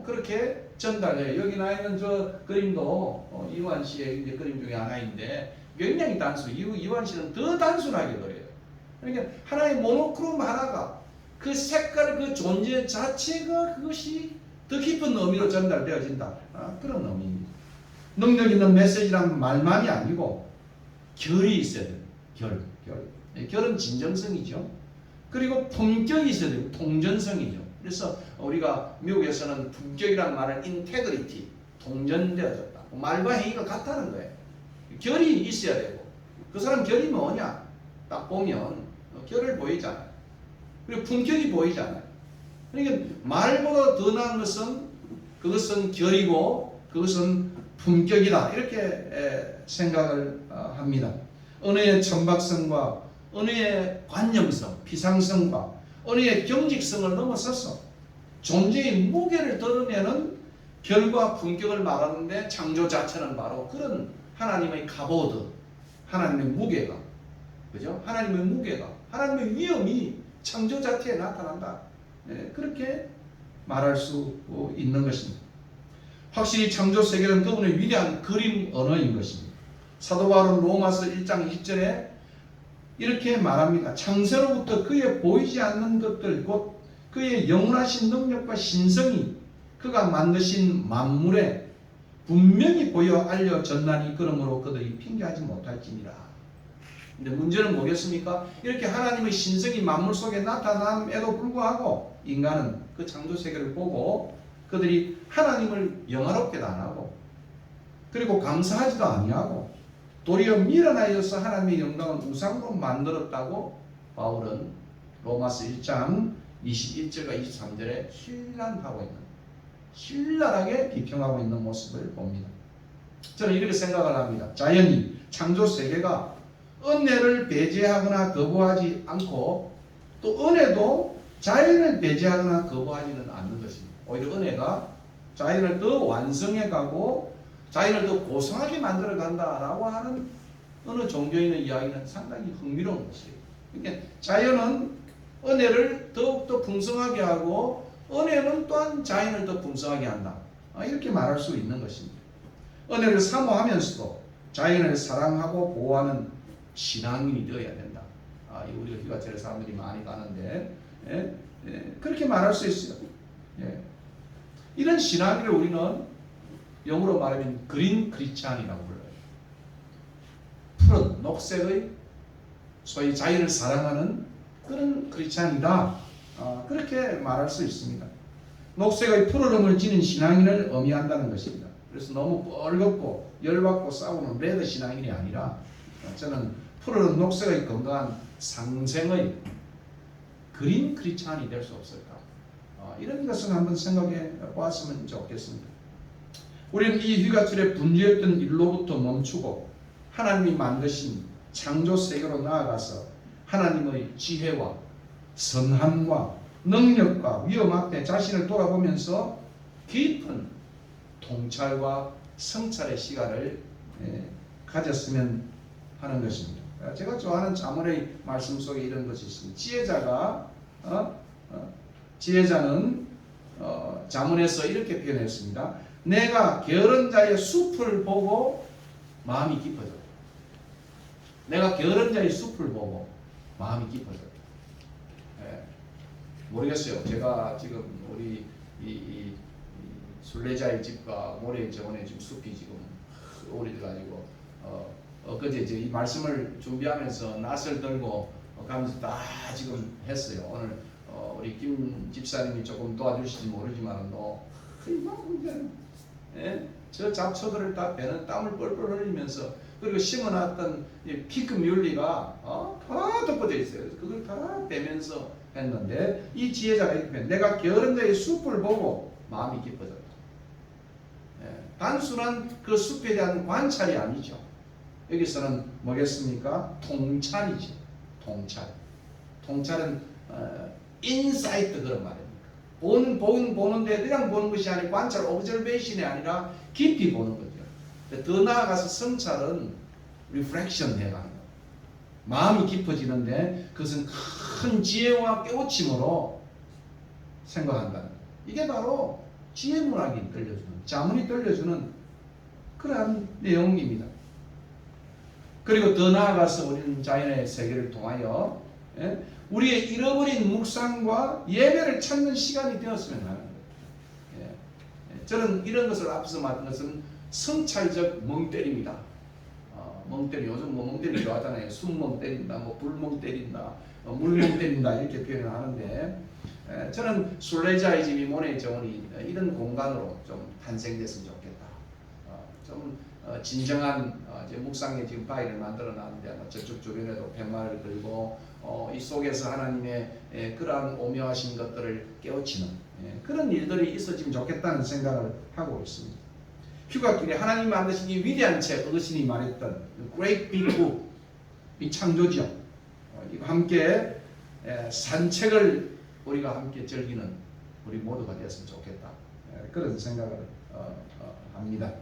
그렇게 전달해요. 여기 나 있는 저 그림도 이완 씨의 이제 그림 중에 하나인데 굉장히 단순해요. 이완 씨는 더 단순하게 그려요. 그러니까 하나의 모노크롬 하나가 그 색깔 그 존재 자체가 그것이 더 깊은 의미로 전달되어진다. 그런 의미입니다. 능력 있는 메시지란 말만이 아니고 결이 있어야 돼요. 결은 진정성이죠. 그리고 품격이 있어야 돼요. 통전성이죠. 그래서 우리가 미국에서는 품격이란 말을 integrity, 동전되어졌다. 말과 행위가 같다는 거예요. 결이 있어야 되고, 그 사람 결이 뭐냐? 딱 보면 결을 보이잖아요. 그리고 품격이 보이잖아요. 그러니까 말보다 더 나은 것은 그것은 결이고 그것은 품격이다. 이렇게 생각을 합니다. 언어의 천박성과 언어의 관념성, 피상성과 언어의 경직성을 넘어서서 존재의 무게를 드러내는 결과 품격을 말하는데 창조 자체는 바로 그런 하나님의 갑오드, 하나님의 무게가, 그죠? 하나님의 무게가, 하나님의 위엄이 창조 자체에 나타난다. 그렇게 말할 수 있는 것입니다. 확실히 창조 세계는 그분의 위대한 그림 언어인 것입니다. 사도 바울은 로마서 1장 20절에 이렇게 말합니다. 창세로부터 그의 보이지 않는 것들 곧 그의 영원하신 능력과 신성이 그가 만드신 만물에 분명히 보여 알려졌나니 그러므로 그들이 핑계하지 못할지니라. 근데 문제는 뭐겠습니까? 이렇게 하나님의 신성이 만물 속에 나타남에도 불구하고 인간은 그 창조 세계를 보고 그들이 하나님을 영화롭게도 안 하고 그리고 감사하지도 아니하고 도리어 밀어나여서 하나님의 영광을 우상으로 만들었다고 바울은 로마서 1장 21절과 23절에 신랄하고 있는, 신랄하게 비평하고 있는 모습을 봅니다. 저는 이렇게 생각을 합니다. 자연이, 창조 세계가 은혜를 배제하거나 거부하지 않고 또 은혜도 자연을 배제하거나 거부하지는 않는 것입니다. 오히려 은혜가 자연을 더 완성해가고 자연을 더 고상하게 만들어 간다라고 하는 어느 종교인의 이야기는 상당히 흥미로운 것이에요. 그러니까 자연은 은혜를 더욱더 풍성하게 하고 은혜는 또한 자연을 더 풍성하게 한다. 이렇게 말할 수 있는 것입니다. 은혜를 사모하면서도 자연을 사랑하고 보호하는 신앙인이 되어야 된다. 우리가 휴가철에 사람들이 많이 가는데 그렇게 말할 수 있어요. 이런 신앙인을 우리는 영어로 말하면 그린 크리스찬이라고 불러요. 푸른 녹색의 소위 자연을 사랑하는 그런 크리스찬이다. 그렇게 말할 수 있습니다. 녹색의 푸르름을 지닌 신앙인을 의미한다는 것입니다. 그래서 너무 뻘겋고 열받고 싸우는 레드 신앙인이 아니라 저는 푸르른 녹색의 건강한 상생의 그린 크리스찬이 될 수 없을까? 이런 것은 한번 생각해 보았으면 좋겠습니다. 우리는 이 휴가철에 분주했던 일로부터 멈추고 하나님이 만드신 창조 세계로 나아가서 하나님의 지혜와 선함과 능력과 위엄 앞에 자신을 돌아보면서 깊은 통찰과 성찰의 시간을 가졌으면 하는 것입니다. 제가 좋아하는 자문의 말씀 속에 이런 것이 있습니다. 지혜자는 자문에서 이렇게 표현했습니다. 내가 게으른 자의 숲을 보고 마음이 깊어졌다. 내가 게으른 자의 숲을 보고 마음이 깊어졌다. 모르겠어요. 제가 지금 우리 이 순례자의 집과 모래 정원의 지금 숲이 지금 오래돼가지고 엊그제 이제 이 말씀을 준비하면서 낯을 들고 가면서 다 지금 했어요. 오늘 우리 김 집사님이 조금 도와주실지 모르지만 저 잡초들을 다 베는 땀을 뻘뻘 흘리면서 그리고 심어놨던 피크 뮬리가 다 덮어져 있어요. 그래서 그걸 다 빼면서 했는데 이 지혜자가 이렇게 내가 게으른 자의 숲을 보고 마음이 깊어졌다. 단순한 그 숲에 대한 관찰이 아니죠. 여기서는 뭐겠습니까? 통찰이죠. 통찰은 인사이트 그런 말입니다. 보는데 그냥 보는 것이 아니라 관찰, 오브저베이션이 아니라 깊이 보는 거죠. 더 나아가서 성찰은 리프렉션 해가는 거예요. 마음이 깊어지는데 그것은 큰 지혜와 깨우침으로 생각한다는 거예요. 이게 바로 지혜 문학이 들려주는, 자문이 들려주는 그러한 내용입니다. 그리고 더 나아가서 우리는 자연의 세계를 통하여 우리의 잃어버린 묵상과 예배를 찾는 시간이 되었으면 하는 거예요. 저는 이런 것을 앞서 말한 것은 성찰적 멍때립니다. 멍때리, 요즘 뭐 멍때리 좋아하잖아요. 숨멍 때린다, 뭐 불멍 때린다, 물멍 때린다 이렇게 표현을 하는데 저는 순례자의 집 이모네 정원이 이런 공간으로 좀 탄생됐으면 좋겠다. 좀 진정한 이제 묵상의 지금 바위를 만들어 놨는데 저쪽 주변에도 팻말을 걸고 이 속에서 하나님의 그러한 오묘하신 것들을 깨우치는 그런 일들이 있어지면 좋겠다는 생각을 하고 있습니다. 휴가길에 하나님 만드신 이 위대한 책, 어르신이 말했던 Great Big Book, 이 창조지요. 이거 함께 산책을 우리가 함께 즐기는 우리 모두가 되었으면 좋겠다. 그런 생각을 합니다.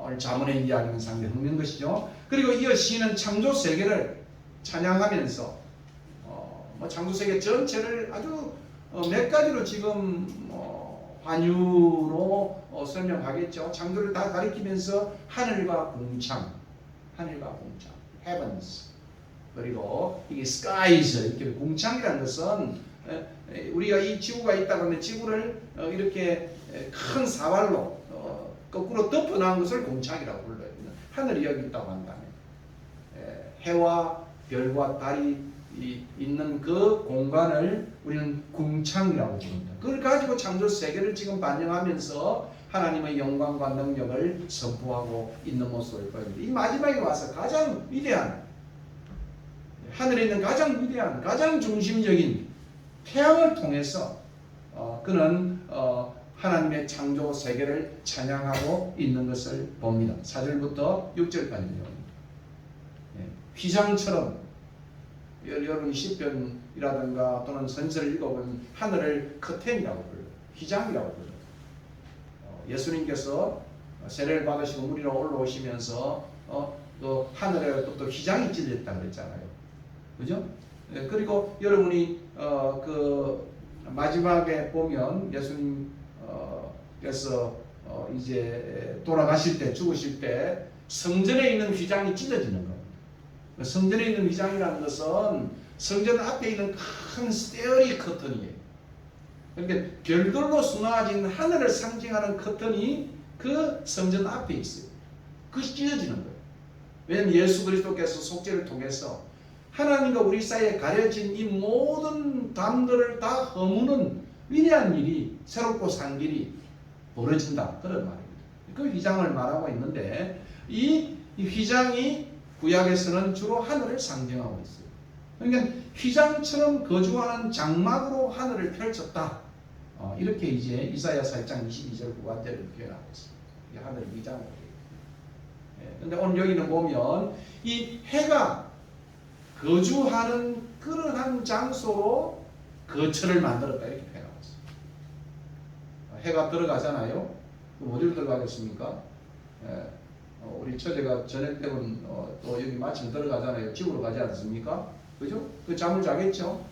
오늘 자문의 이야기는 상당히 흥미있는 것이죠. 그리고 이어 시인은 창조 세계를 찬양하면서 뭐 창조 세계 전체를 아주 몇 가지로 지금 환유로 설명하겠죠. 창조를 다 가리키면서 하늘과 궁창, heavens, 그리고 이게 skies, 이렇게 궁창이라는 것은 우리가 이 지구가 있다고 하면 지구를 이렇게 큰 사발로 거꾸로 덮어놓은 것을 궁창이라고 불러요. 하늘이 여기 있다고 한다면 해와 별과 달이 있는 그 공간을 우리는 궁창이라고 부릅니다. 그걸 가지고 창조 세계를 지금 반영하면서 하나님의 영광과 능력을 선포하고 있는 모습을 보입니다. 이 마지막에 와서 가장 위대한, 하늘에 있는 가장 위대한, 가장 중심적인 태양을 통해서 그는 하나님의 창조 세계를 찬양하고 있는 것을 봅니다. 4절부터 6절까지요. 휘장처럼 여러분 시편이라든가 또는 선지서를 읽어보면 하늘을 커튼이라고 불러요. 휘장이라고 불러요. 예수님께서 세례를 받으시고 물 위로 올라오시면서 또 하늘에 또 휘장이 찢어졌다 그랬잖아요. 그죠? 그리고 여러분이 그 마지막에 보면 예수님께서 이제 돌아가실 때, 죽으실 때 성전에 있는 휘장이 찢어지는 겁니다. 성전에 있는 휘장이라는 것은 성전 앞에 있는 큰 스테어리 커튼이에요. 그러니까 별들로 수놓아진 하늘을 상징하는 커튼이 그 성전 앞에 있어요. 그것이 찢어지는 거예요. 왜냐하면 예수 그리스도께서 속죄를 통해서 하나님과 우리 사이에 가려진 이 모든 담들을 다 허무는 위대한 일이, 새롭고 산 길이 벌어진다. 그런 말입니다. 그 휘장을 말하고 있는데 이 휘장이 구약에서는 주로 하늘을 상징하고 있어요. 그러니까 휘장처럼 거주하는 장막으로 하늘을 펼쳤다. 이렇게 이제 이사야 4장 22절 후반절을 표현하고 있습니다. 이게 하늘 휘장으로. 그런데 오늘 여기는 보면 이 해가 거주하는 그러한 장소로 거처를 만들었다 이렇게 표현하고 있습니다. 해가 들어가잖아요. 그럼 어디로 들어가겠습니까? 우리 처제가 저녁 때면 또 여기 마침 들어가잖아요. 집으로 가지 않습니까? 그죠? 그 잠을 자겠죠?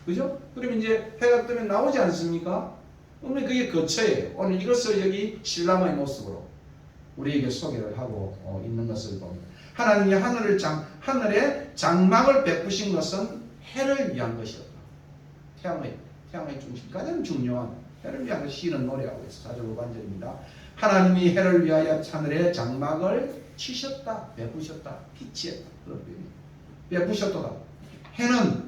그죠? 그러면 이제 해가 뜨면 나오지 않습니까? 오늘 그게 거처예요. 오늘 이것을 여기 신랑의 모습으로 우리에게 소개를 하고 있는 것을 봅니다. 하나님이 하늘에 장막을 베푸신 것은 해를 위한 것이었다. 태양의 중심, 가장 중요한 해를 위한 것을 시인은 노래하고 있어요. 4절 후반절입니다. 하나님이 해를 위하여 하늘에 장막을 치셨다, 베푸셨다, 피치했다. 그런 표현입니다. 베푸셨다. 해는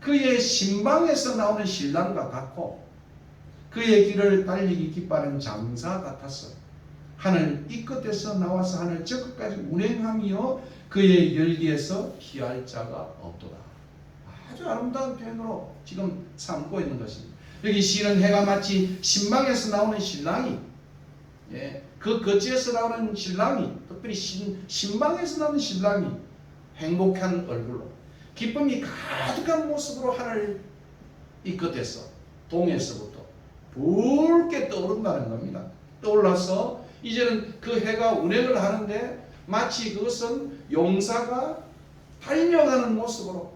그의 신방에서 나오는 신랑과 같고 그의 길을 달리기 기뻐하는 장사 같았어. 하늘 이 끝에서 나와서 하늘 저 끝까지 운행하며 그의 열기에서 피할 자가 없도다. 아주 아름다운 표현으로 지금 삼고 있는 것입니다. 여기 시는 해가 마치 신방에서 나오는 신랑이, 그 거처에서 나오는 신랑이, 특별히 신방에서 나오는 신랑이 행복한 얼굴로 기쁨이 가득한 모습으로 하늘 이 끝에서 동에서부터 붉게 떠오른다는 겁니다. 떠올라서 이제는 그 해가 운행을 하는데 마치 그것은 용사가 달려가는 모습으로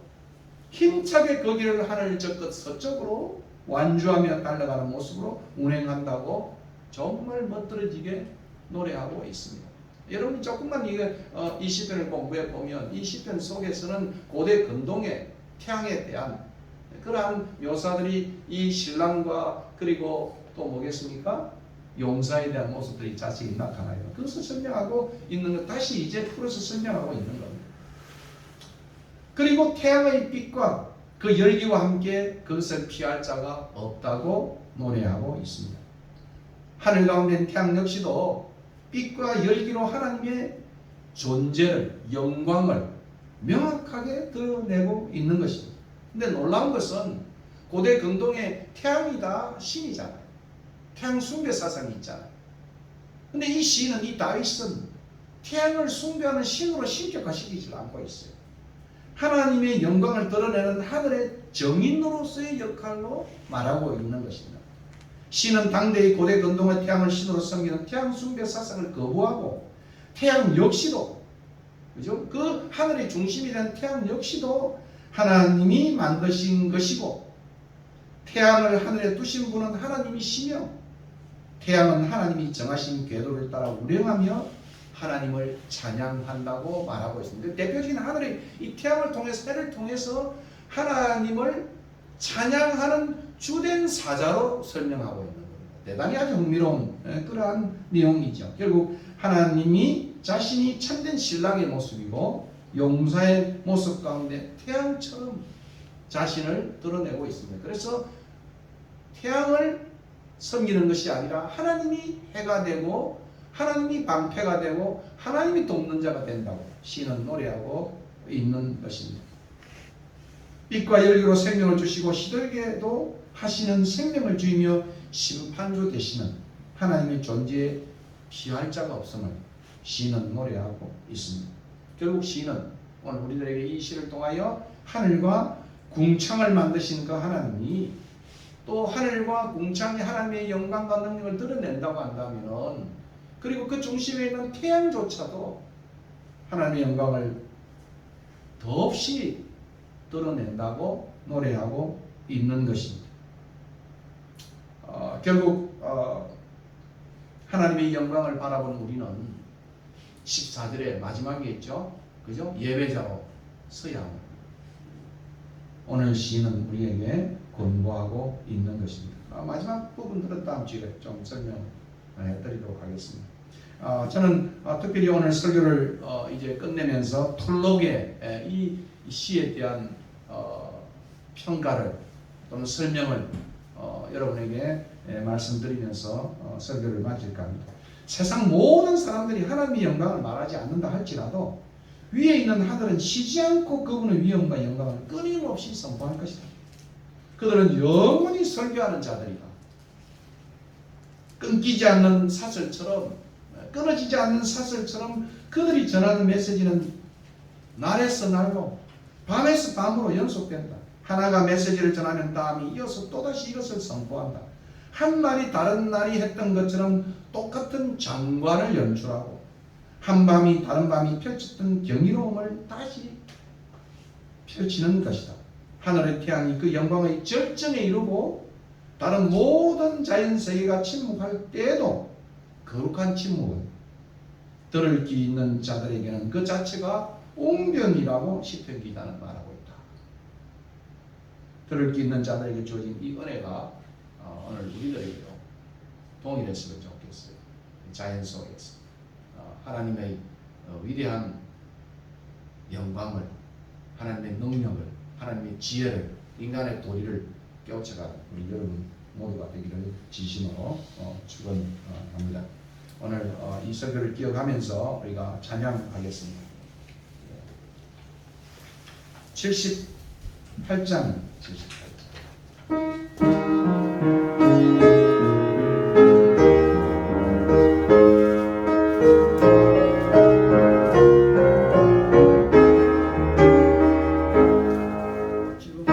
힘차게 그 길을 하늘 저 끝 서쪽으로 완주하며 달려가는 모습으로 운행한다고 정말 멋들어지게 노래하고 있습니다. 여러분 조금만 이 시편을 공부해 보면 이 시편 속에서는 고대 근동의 태양에 대한 그러한 묘사들이 이 신랑과 그리고 또 뭐겠습니까? 용사에 대한 모습들이 자세히 나타나요. 그것을 설명하고 있는 것, 다시 이제 풀어서 설명하고 있는 겁니다. 그리고 태양의 빛과 그 열기와 함께 그것을 피할 자가 없다고 노래하고 있습니다. 하늘 가운데 있는 태양 역시도 빛과 열기로 하나님의 존재를, 영광을 명확하게 드러내고 있는 것입니다. 근데 놀라운 것은 고대 근동의 태양이 다 신이잖아요. 태양 숭배 사상이 있잖아요. 근데 이 시인은, 이 다윗은 태양을 숭배하는 신으로 신격화시키지 않고 있어요. 하나님의 영광을 드러내는 하늘의 정인으로서의 역할로 말하고 있는 것입니다. 신은 당대의 고대 근동의 태양을 신으로 섬기는 태양 숭배 사상을 거부하고 태양 역시도, 그죠? 그 하늘의 중심이 된 태양 역시도 하나님이 만드신 것이고, 태양을 하늘에 두신 분은 하나님이시며, 태양은 하나님이 정하신 궤도를 따라 운행하며 하나님을 찬양한다고 말하고 있습니다. 대표적인 하늘의 이 태양을 통해서, 해를 통해서 하나님을 찬양하는 주된 사자로 설명하고 있는 겁니다. 대단히 아주 흥미로운 그러한 내용이죠. 결국 하나님이 자신이 참된 신랑의 모습이고 용사의 모습 가운데 태양처럼 자신을 드러내고 있습니다. 그래서 태양을 섬기는 것이 아니라 하나님이 해가 되고 하나님이 방패가 되고 하나님이 돕는 자가 된다고 시는 노래하고 있는 것입니다. 빛과 열기로 생명을 주시고 시들게도 하시는 생명을 주이며 심판주 되시는 하나님의 존재에 피할 자가 없음을 시는 노래하고 있습니다. 결국 시는 오늘 우리들에게 이 시를 통하여 하늘과 궁창을 만드신 그 하나님이 또 하늘과 궁창이 하나님의 영광과 능력을 드러낸다고 한다면, 그리고 그 중심에 있는 태양조차도 하나님의 영광을 더없이 드러낸다고 노래하고 있는 것입니다. 결국 하나님의 영광을 바라본 우리는 14절의 마지막에 있죠. 그죠? 예배자로 서야 합니다. 오늘 시는 우리에게 권고하고 있는 것입니다. 마지막 부분들은 다음 주에 좀 설명해 드리도록 하겠습니다. 저는 특별히 오늘 설교를 이제 끝내면서 프롤로그의 이 시에 대한 평가를 또는 설명을 여러분에게 말씀드리면서 설교를 마칠까 합니다. 세상 모든 사람들이 하나님의 영광을 말하지 않는다 할지라도 위에 있는 하늘은 쉬지 않고 그분의 위엄과 영광을 끊임없이 선포할 것이다. 그들은 영원히 설교하는 자들이다. 끊기지 않는 사슬처럼, 끊어지지 않는 사슬처럼 그들이 전하는 메시지는 날에서 날로 밤에서 밤으로 연속된다. 하나가 메시지를 전하면 다음이 이어서 또다시 이것을 선포한다. 한 날이 다른 날이 했던 것처럼 똑같은 장관을 연출하고 한 밤이 다른 밤이 펼쳤던 경이로움을 다시 펼치는 것이다. 하늘의 태양이 그 영광의 절정에 이르고 다른 모든 자연세계가 침묵할 때에도 거룩한 침묵은 들을 귀 있는 자들에게는 그 자체가 옹변이라고 시편 기자는 말하고 있다. 들을 귀 있는 자들에게 주어진 이 은혜가 오늘 우리들에게도 동일했으면 좋겠어요. 자연 속에서 하나님의 위대한 영광을, 하나님의 능력을, 하나님의 지혜를, 인간의 도리를 깨우쳐가는 우리 여러분 모두가 되기를 진심으로 축원합니다. 오늘 이 설교를 기억하면서 우리가 찬양하겠습니다. 78장 78장 주여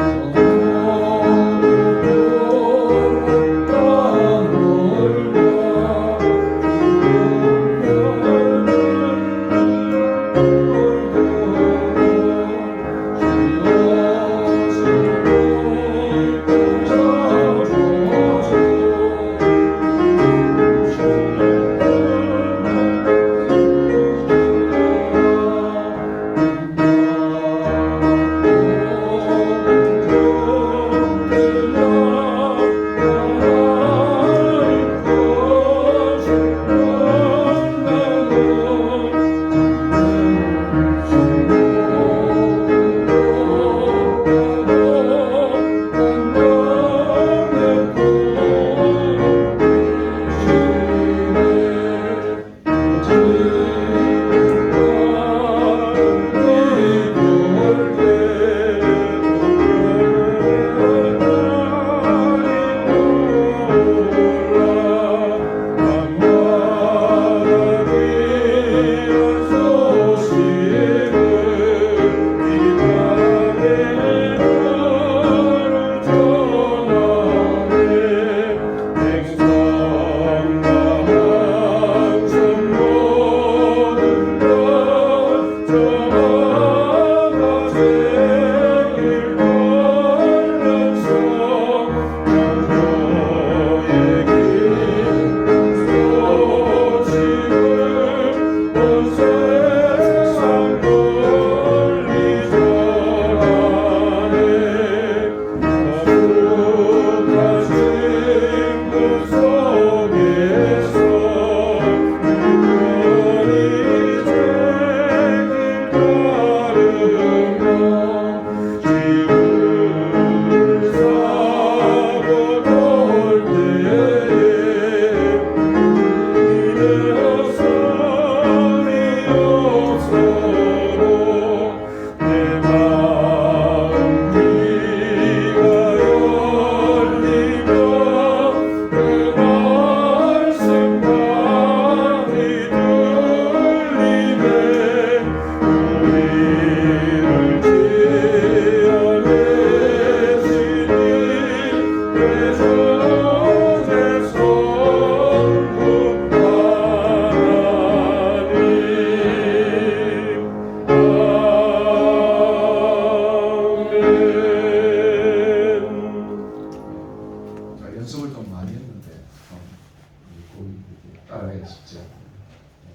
기도하십시오.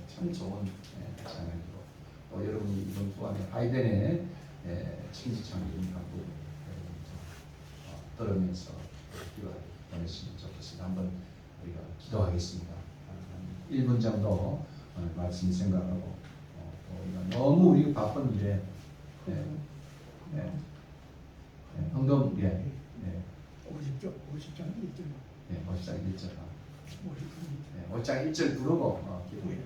참 좋은 찬양이고 또 여러분이 이번 주 안에 하이덴의 친지창립하고 들으면서 기도하셨으면 좋겠습니다. 한번 우리가 기도하겠습니다. 1분 정도 말씀 생각하고 우리가 너무 우리 바쁜 일에 헌금 50장 1절 5장 1절 50장 5장 1절 부르고 기도해.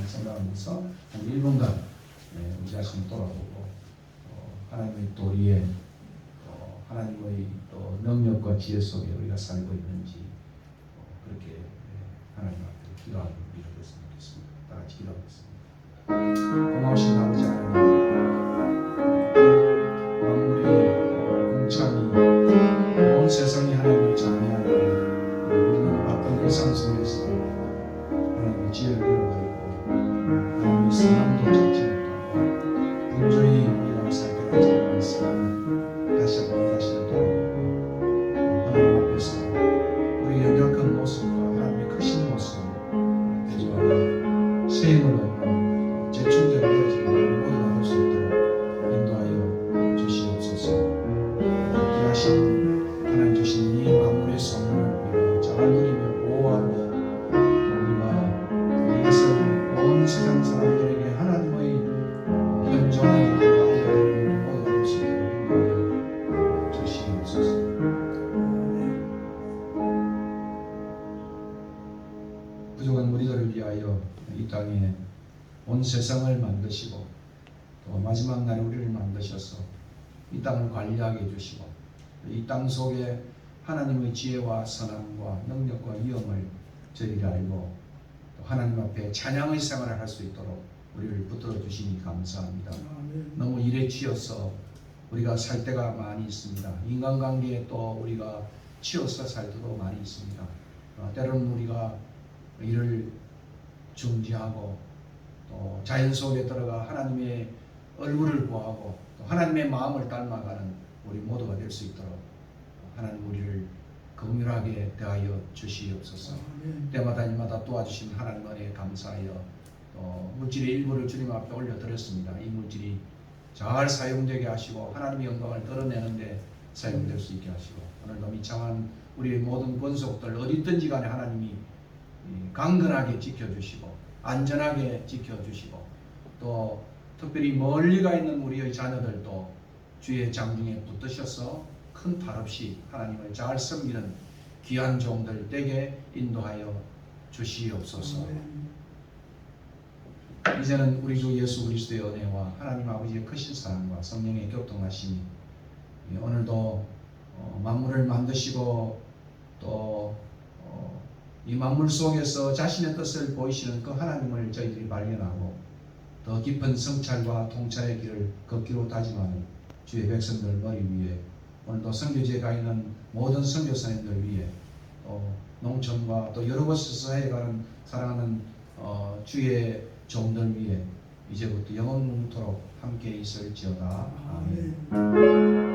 생각하면서 한 1분간 우리 자신을 돌아보고 하나님의 도리에 하나님의 또 능력과 지혜 속에 우리가 살고 있는지 그렇게 하나님 앞에 기도하는 우리가 됐으면 좋겠습니다. 다 같이 기도하겠습니다. 고마우신 아버지 하나님, 만물이 공창이 온 세상이 하나님을 찬미하는 우리는 바쁜 일상 속에서 하나님의 지혜를 잃어버리고 하나님의 선함도 찾지 못하고 분주히 우리가 살 때가 참 많지만 다시 한번 자신을 돌아보고 하나님 앞에서 우리 연약한 모습과 하나님의 크신 모습을 대조하여 새 힘을 얻는 재충전되어진 마음을 모두 나눌 수 있도록 인도하여 주시옵소서. 귀하신 하나님 주신 이 만물의 선물을 우리가 잘 누리며 보호하고 세상 사람들에게 하나님의 현존을 알려드리는 모든 것을 인도하여 주시옵소서. 부족한 우리들을 위하여 이 땅에 온 세상을 만드시고 또 마지막 날 우리를 만드셔서 이 땅을 관리하게 해주시고 이 땅 속에 하나님의 지혜와 선함과 능력과 위엄을 저희가 알고 하나님 앞에 찬양의 생활을 할 수 있도록 우리를 붙들어 주시니 감사합니다. 너무 일에 치여서 우리가 살 때가 많이 있습니다. 인간관계에 또 우리가 치여서 살 때도 많이 있습니다. 때로는 우리가 일을 중지하고 또 자연 속에 들어가 하나님의 얼굴을 보하고 또 하나님의 마음을 닮아가는 우리 모두가 될 수 있도록 하나님 우리를 긍휼하게 대하여 주시옵소서. 때마다 일마다 도와주신 하나님 은혜에 감사하여 물질의 일부를 주님 앞에 올려드렸습니다. 이 물질이 잘 사용되게 하시고 하나님의 영광을 드러내는데 사용될 수 있게 하시고 오늘도 미창한 우리의 모든 권속들 어디든지 간에 하나님이 강건하게 지켜주시고 안전하게 지켜주시고 또 특별히 멀리 가 있는 우리의 자녀들도 주의 장중에 붙드셔서 큰 탈 없이 하나님을 잘 섬기는 귀한 종들 되게 인도하여 주시옵소서. 이제는 우리 주 예수 그리스도의 은혜와 하나님 아버지의 크신 사랑과 성령의 교통하심이 오늘도 만물을 만드시고 또 이 만물 속에서 자신의 뜻을 보이시는 그 하나님을 저희들이 발견하고 더 깊은 성찰과 통찰의 길을 걷기로 다짐하는 주의 백성들 머리 위에 오늘도 선교지에 가 있는 모든 선교사님들 위해 또 농촌과 또 여러 곳에서 해가는 사랑하는 주의 종들 위해 이제부터 영원토록 함께 있을지어다. 아멘.